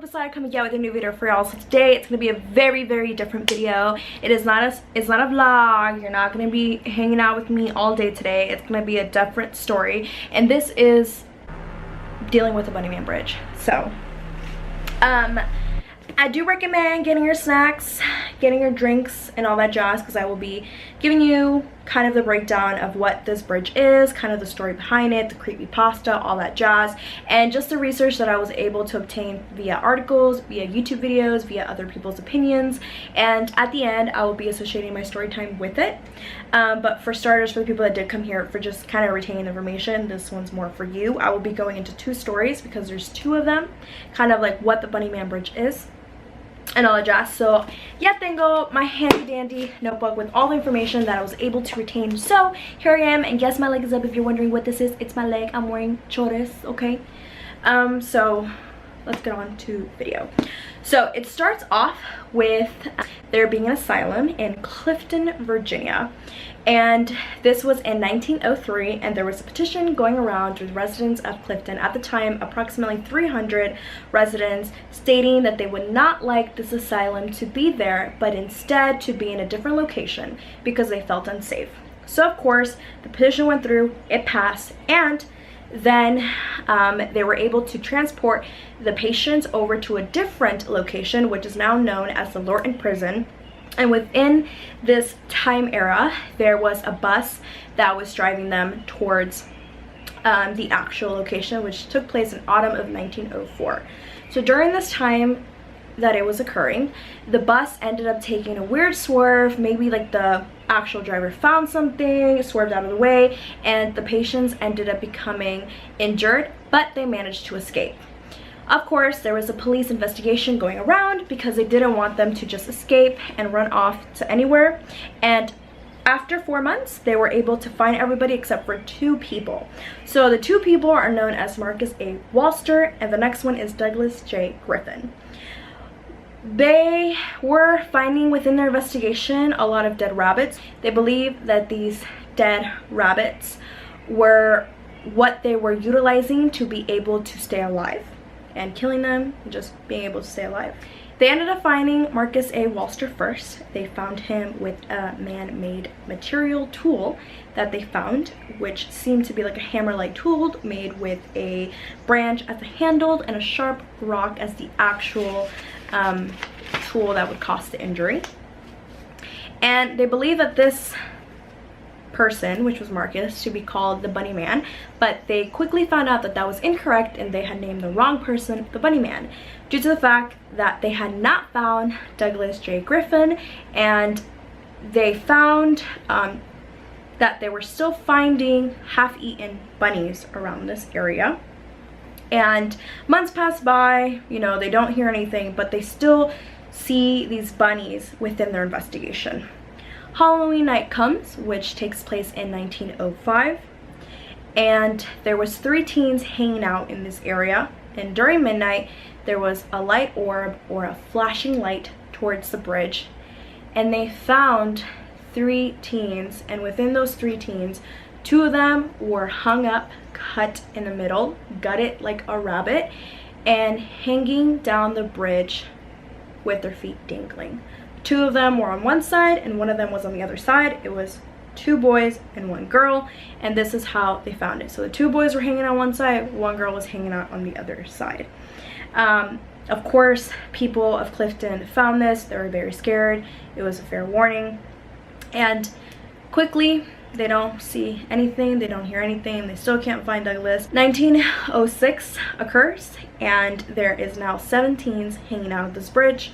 Posada coming out with a new video for y'all. So today it's gonna be a very different video. It's not a vlog. You're not gonna be hanging out with me all day today. It's gonna be a different story, and this is dealing with the Bunny Man Bridge. So I do recommend getting your snacks, getting your drinks, and all that jazz, because I will be giving you kind of the breakdown of what this bridge is, kind of the story behind it, the creepypasta, all that jazz, and just the research that I was able to obtain via articles, via YouTube videos, via other people's opinions. And at the end, I will be associating my story time with it. But for starters, for the people that did come here for just kind of retaining information, this one's more for you. I will be going into 2 stories because there's 2 of them, kind of like what the Bunny Man Bridge is and all that jazz. So ya tengo my handy dandy notebook with all the information that I was able to retain. So here I am, and yes, my leg is up. If you're wondering what this is, it's my leg. I'm wearing chores, okay? So let's get on to video. So it starts off with there being an asylum in Clifton, Virginia, and this was in 1903, and there was a petition going around with residents of Clifton at the time, approximately 300 residents, stating that they would not like this asylum to be there, but instead to be in a different location because they felt unsafe. So of course the petition went through, it passed, and then they were able to transport the patients over to a different location, which is now known as the Lorton Prison. And within this time era, there was a bus that was driving them towards the actual location, which took place in autumn of 1904. So during this time that it was occurring, the bus ended up taking a weird swerve. Maybe like the actual driver found something, swerved out of the way, and the patients ended up becoming injured, but they managed to escape. Of course, there was a police investigation going around because they didn't want them to just escape and run off to anywhere. And after 4 months, they were able to find everybody except for 2 people. So the 2 people are known as Marcus A. Walster, and the next one is Douglas J. Griffin. They were finding within their investigation a lot of dead rabbits. They believe that these dead rabbits were what they were utilizing to be able to stay alive, and killing them and just being able to stay alive. They ended up finding Marcus A. Walster first. They found him with a man-made material tool that they found, which seemed to be like a hammer-like tool made with a branch as a handle and a sharp rock as the actual tool that would cause the injury. And they believe that this person, which was Marcus, to be called the Bunny Man, but they quickly found out that that was incorrect, and they had named the wrong person the Bunny Man, due to the fact that they had not found Douglas J. Griffin, and they found that they were still finding half-eaten bunnies around this area. And months pass by, you know, they don't hear anything, but they still see these bunnies within their investigation. Halloween night comes, which takes place in 1905, and there was 3 teens hanging out in this area, and during midnight there was a light orb or a flashing light towards the bridge, and they found 3 teens, and within those 3 teens, 2 of them were hung up, cut in the middle, gutted like a rabbit, and hanging down the bridge with their feet dangling. 2 of them were on one side and 1 of them was on the other side. It was 2 boys and 1 girl, and this is how they found it. So the 2 boys were hanging on one side, 1 girl was hanging out on the other side. Of course, people of Clifton found this. They were very scared. It was a fair warning, and quickly they don't see anything, they don't hear anything, they still can't find Douglas. 1906 occurs, and there is now 7 teens hanging out of this bridge.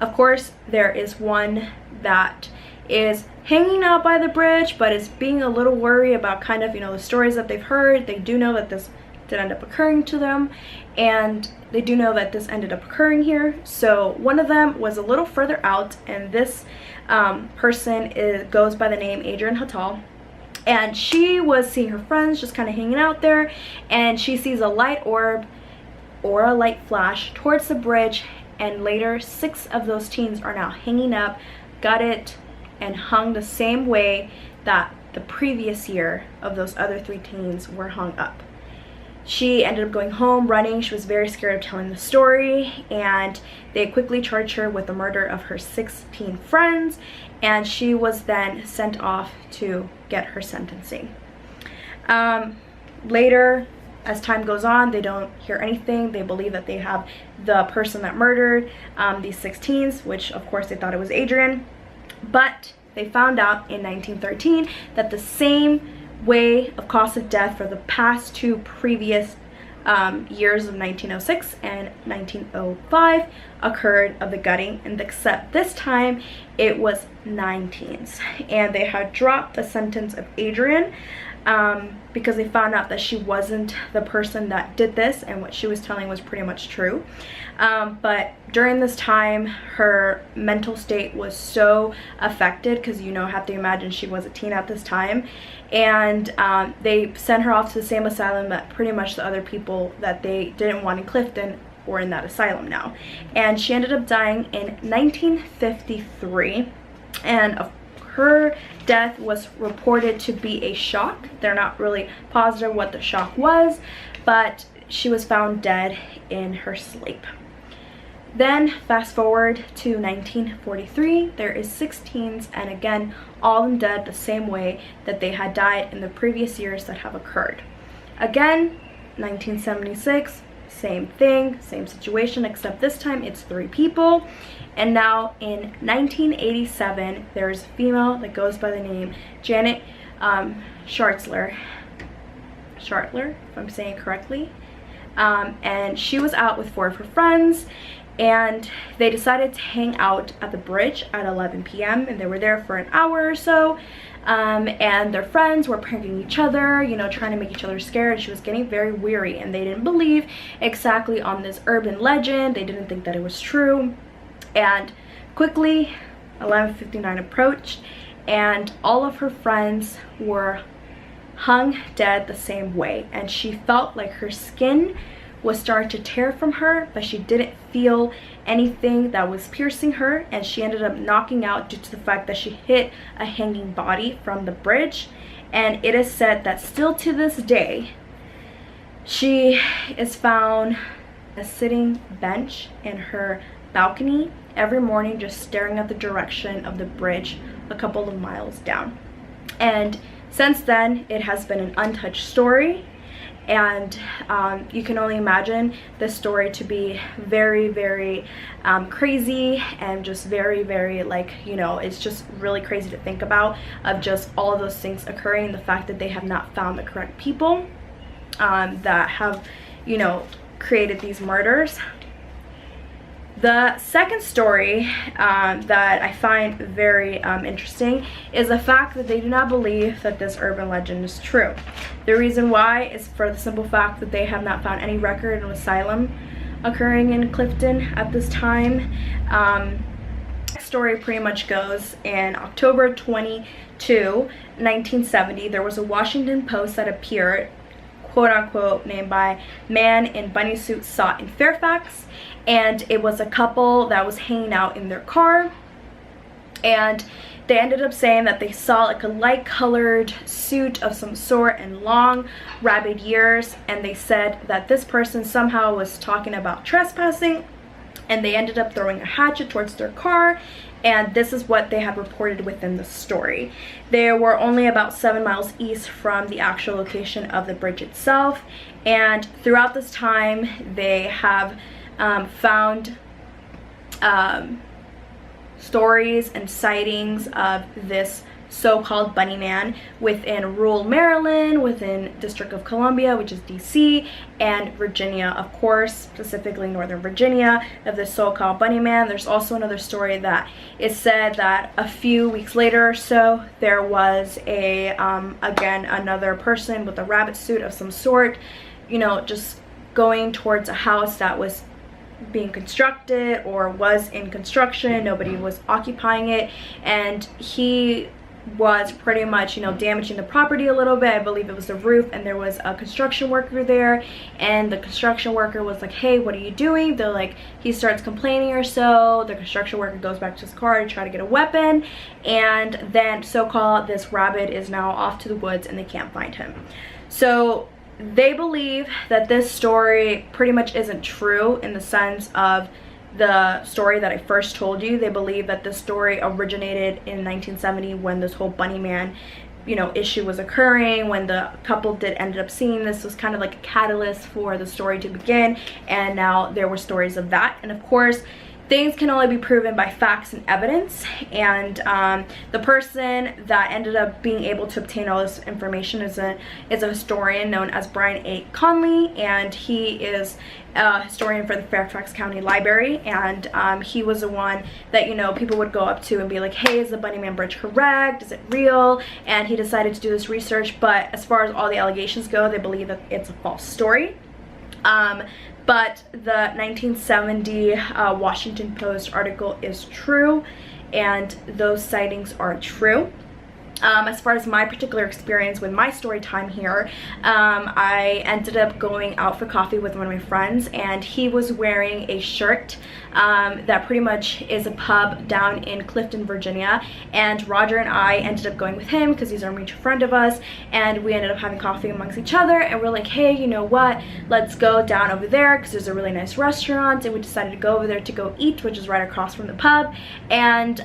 Of course, there is one that is hanging out by the bridge, but is being a little worried about kind of, you know, the stories that they've heard. They do know that this did end up occurring to them, and they do know that this ended up occurring here. So one of them was a little further out, and this person goes by the name Adrian Hattal, and she was seeing her friends just kind of hanging out there, and she sees a light orb or a light flash towards the bridge, and later 6 of those teens are now hanging up, gutted, and hung the same way that the previous year of those other 3 teens were hung up. She ended up going home, running. She was very scared of telling the story, and they quickly charged her with the murder of her 16 friends, and she was then sent off to get her sentencing. Later, as time goes on, they don't hear anything. They believe that they have the person that murdered these 16s, which of course they thought it was Adrian, but they found out in 1913 that the same way of cause of death for the past two previous years of 1906 and 1905 occurred of the gutting, and except this time it was 9 teens, and they had dropped the sentence of Adrian because they found out that she wasn't the person that did this, and what she was telling was pretty much true. But during this time, her mental state was so affected, because you know, have to imagine she was a teen at this time, and they sent her off to the same asylum that pretty much the other people that they didn't want in Clifton were in that asylum now. And she ended up dying in 1953, and her death was reported to be a shock. They're not really positive what the shock was, but she was found dead in her sleep. Then fast forward to 1943, there is 6 teens, and again, all of them dead the same way that they had died in the previous years that have occurred. Again, 1976, same thing, same situation, except this time it's 3 people. And now in 1987, there's a female that goes by the name Janet Schartler, if I'm saying it correctly. And she was out with 4 of her friends, and they decided to hang out at the bridge at 11 p.m. and they were there for an hour or so. And their friends were pranking each other, you know, trying to make each other scared. She was getting very weary, and they didn't believe exactly on this urban legend. They didn't think that it was true. And quickly 11:59 approached, and all of her friends were hung dead the same way, and she felt like her skin was starting to tear from her, but she didn't feel anything that was piercing her, and she ended up knocking out due to the fact that she hit a hanging body from the bridge. And it is said that still to this day, she is found a sitting bench in her balcony every morning, just staring at the direction of the bridge a couple of miles down. And since then, it has been an untouched story, and you can only imagine this story to be very, very crazy, and just very, very, like, you know, it's just really crazy to think about, of just all of those things occurring, the fact that they have not found the correct people that have, you know, created these murders. The second story that I find very interesting is the fact that they do not believe that this urban legend is true. The reason why is for the simple fact that they have not found any record of asylum occurring in Clifton at this time. The story pretty much goes, in October 22, 1970, there was a Washington Post that appeared, quote unquote, named by man in bunny suit sought in Fairfax, and it was a couple that was hanging out in their car, and they ended up saying that they saw like a light colored suit of some sort and long rabbit ears, and they said that this person somehow was talking about trespassing, and they ended up throwing a hatchet towards their car. And this is what they had reported within the story. They were only about 7 miles east from the actual location of the bridge itself, and throughout this time they have found stories and sightings of this so-called bunny man within rural Maryland, within District of Columbia, which is DC, and Virginia, of course, specifically Northern Virginia, of this so-called bunny man. There's also another story that is said that a few weeks later or so, there was a again, another person with a rabbit suit of some sort, you know, just going towards a house that was being constructed or was in construction. Nobody was occupying it, and he was pretty much, you know, damaging the property a little bit. I believe it was the roof, and there was a construction worker there, and the construction worker was like, hey, what are you doing? They're like, he starts complaining or so. The construction worker goes back to his car to try to get a weapon, and then so-called this rabbit is now off to the woods and they can't find him. So they believe that this story pretty much isn't true in the sense of the story that I first told you. They believe that this story originated in 1970 when this whole bunny man, you know, issue was occurring, when the couple ended up seeing this. Was kind of like a catalyst for the story to begin, and now there were stories of that. And of course, things can only be proven by facts and evidence, and the person that ended up being able to obtain all this information is a historian known as Brian A. Conley, and he is a historian for the Fairfax County Library. And he was the one that, you know, people would go up to and be like, hey, is the Bunny Man Bridge correct? Is it real? And he decided to do this research, but as far as all the allegations go, they believe that it's a false story. But the 1970 Washington Post article is true, and those sightings are true. As far as my particular experience with my story time here, I ended up going out for coffee with one of my friends, and he was wearing a shirt that pretty much is a pub down in Clifton, Virginia, and Roger and I ended up going with him because he's a mutual friend of us, and we ended up having coffee amongst each other, and we're like, hey, you know what, let's go down over there because there's a really nice restaurant, and we decided to go over there to go eat, which is right across from the pub. And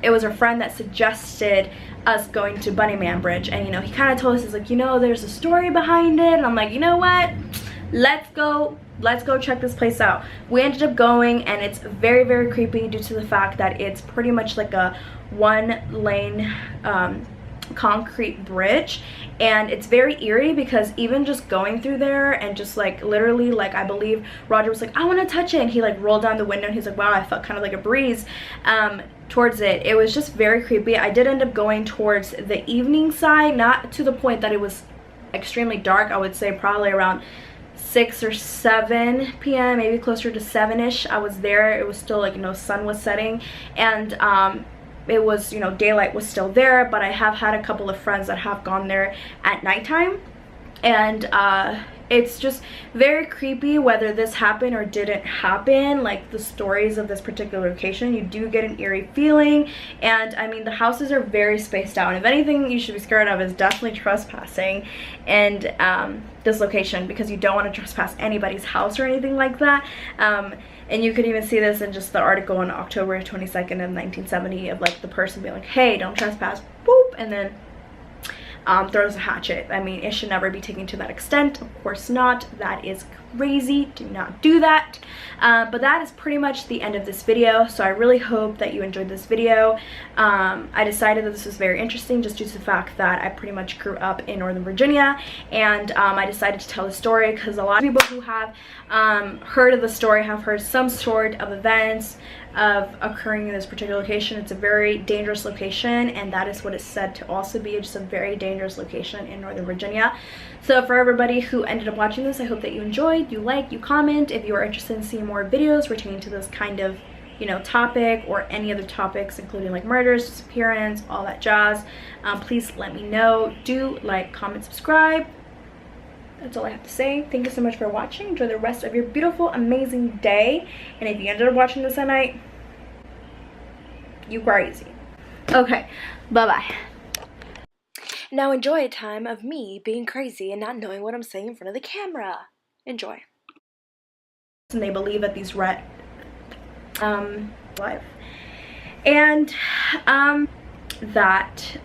it was our friend that suggested us going to Bunny Man Bridge, and you know, he kind of told us, he's like, you know, there's a story behind it, and I'm like, you know what, let's go check this place out. We ended up going, and it's very, very creepy due to the fact that it's pretty much like a one-lane concrete bridge, and it's very eerie because even just going through there and just like literally, like, I believe Roger was like, I want to touch it, and he like rolled down the window and he's like, wow, I felt kind of like a breeze towards it. It was just very creepy. I did end up going towards the evening side, not to the point that it was extremely dark. I would say probably around 6 or 7 p.m., maybe closer to 7ish. I was there. It was still like, you know, sun was setting, and it was, you know, daylight was still there. But I have had a couple of friends that have gone there at nighttime, and it's just very creepy whether this happened or didn't happen. Like, the stories of this particular location, you do get an eerie feeling, and I mean, the houses are very spaced out, and if anything you should be scared of is definitely trespassing and this location, because you don't want to trespass anybody's house or anything like that. And you could even see this in just the article on October 22nd of 1970 of like the person being like, hey, don't trespass, boop, and then throws a hatchet. I mean, it should never be taken to that extent. Of course not. That is crazy. Do not do that. But that is pretty much the end of this video. So I really hope that you enjoyed this video. I decided that this was very interesting just due to the fact that I pretty much grew up in Northern Virginia, and I decided to tell the story because a lot of people who have heard of the story have heard some sort of events of occurring in this particular location. It's a very dangerous location, and that is what it's said to also be, just a very dangerous location in Northern Virginia. So for everybody who ended up watching this, I hope that you enjoyed, you like, you comment. If you are interested in seeing more videos pertaining to this kind of, you know, topic or any other topics, including like murders, disappearance, all that jazz, please let me know. Do like, comment, subscribe. That's all I have to say. Thank you so much for watching. Enjoy the rest of your beautiful, amazing day. And if you ended up watching this at night, you crazy. Okay, bye-bye. Now enjoy a time of me being crazy and not knowing what I'm saying in front of the camera. Enjoy. And they believe that these life. And that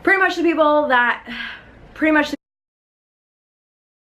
pretty much the people that